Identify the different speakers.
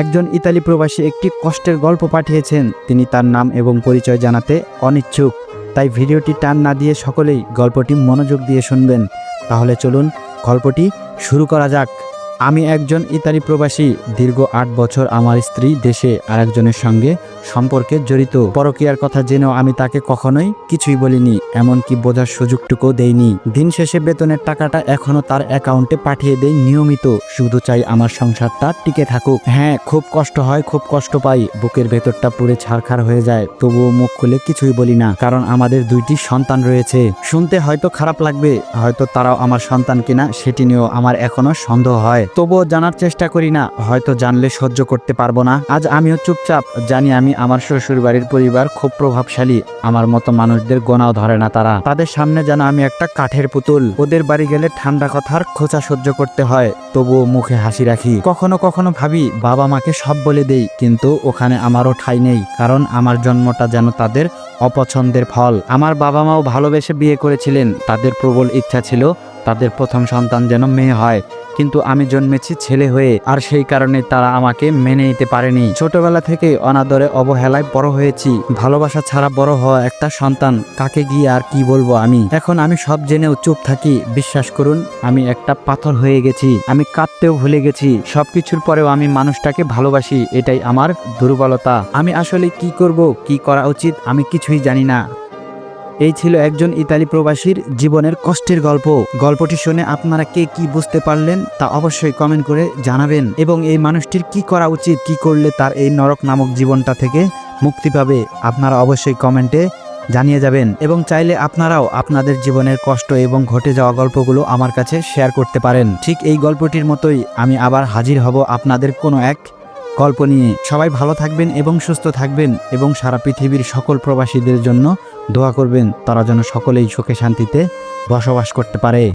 Speaker 1: একজন ইতালি প্রবাসী একটি কষ্টের গল্প পাঠিয়েছেন। তিনি তার নাম এবং পরিচয় জানাতে অনিচ্ছুক, তাই ভিডিওটি টান না দিয়ে সকলেই গল্পটি মনোযোগ দিয়ে শুনবেন। তাহলে চলুন গল্পটি শুরু করা যাক। আমি একজন ইতালি প্রবাসী। দীর্ঘ 8 বছর আমার স্ত্রী দেশে আরেকজনের সঙ্গে সম্পর্কে জড়িত। পরকীয়ার কথা জেনেও আমি তাকে কখনোই কিছুই বলিনি, এমনকি বোঝার সুযোগটুকুও দেইনি। দিন শেষে বেতনের টাকাটা এখনো তার অ্যাকাউন্টে পাঠিয়ে দেই নিয়মিত। শুধু চাই আমার সংসারটা টিকে থাকুক। হ্যাঁ, খুব কষ্ট হয়, খুব কষ্ট পাই, বুকের ভেতরটা পুরো ছারখার হয়ে যায়। তবুও মুখ খুলে কিছুই বলি না, কারণ আমাদের 2টি সন্তান রয়েছে। শুনতে হয়তো খারাপ লাগবে, হয়তো তারাও আমার সন্তান কিনা সেটি নিয়েও আমার এখনো সন্দেহ হয়। তবুও জানার চেষ্টা করি না, হয়তো জানলে সহ্য করতে পারবো না। আজ আমিও চুপচাপ। জানি আমি আমার শ্বশুর বাড়ির পরিবার খুব প্রভাবশালী, আমার মতো মানুষদের গোনাও ধরে না তারা। তাদের সামনে যেন আমি একটা কাঠের পুতুল। ওদের বাড়ি গেলে ঠান্ডা কথার খোঁচা সহ্য করতে হয়, তবুও মুখে হাসি রাখি। কখনো কখনো ভাবি বাবা মাকে সব বলে দেই, কিন্তু ওখানে আমারও ঠাঁই নেই, কারণ আমার জন্মটা যেন তাদের অপছন্দের ফল। আমার বাবা মাও ভালোবেসে বিয়ে করেছিলেন। তাদের প্রবল ইচ্ছা ছিল তাদের প্রথম সন্তান যেন মেয়ে হয়, কিন্তু আমি জন্মেছি ছেলে হয়ে, আর সেই কারণে তারা আমাকে মেনে নিতে পারেনি। ছোটবেলা থেকে অনাদরে অবহেলায় বড় হয়েছি। ভালোবাসা ছাড়া বড় হওয়া একটা সন্তান, কাকে গিয়ে আর কি বলবো আমি। এখন আমি সব জেনেও চুপ থাকি। বিশ্বাস করুন, আমি একটা পাথর হয়ে গেছি। আমি কাঁদতেও ভুলে গেছি। সবকিছুর পরেও আমি মানুষটাকে ভালোবাসি, এটাই আমার দুর্বলতা। আমি আসলে কি করব, কি করা উচিত, আমি কিছুই জানি না। এই ছিল একজন ইতালি প্রবাসীর জীবনের কষ্টের গল্প। গল্পটি শুনে আপনারা কে কি বুঝতে পারলেন তা অবশ্যই কমেন্ট করে জানাবেন, এবং এই মানুষটির কি করা উচিত, কি করলে তার এই নরক নামক জীবনটা থেকে মুক্তি পাবে, আপনারা অবশ্যই কমেন্টে জানিয়ে যাবেন। এবং চাইলে আপনারাও আপনাদের জীবনের কষ্ট এবং ঘটে যাওয়া গল্পগুলো আমার কাছে শেয়ার করতে পারেন। ঠিক এই গল্পটির মতোই আমি আবার হাজির হব আপনাদের কোনো এক গল্প নিয়ে। সবাই ভালো থাকবেন এবং সুস্থ থাকবেন, এবং সারা পৃথিবীর সকল প্রবাসীদের জন্য দোয়া করবেন, তারা যেন সকলেই সুখে শান্তিতে বসবাস করতে পারে।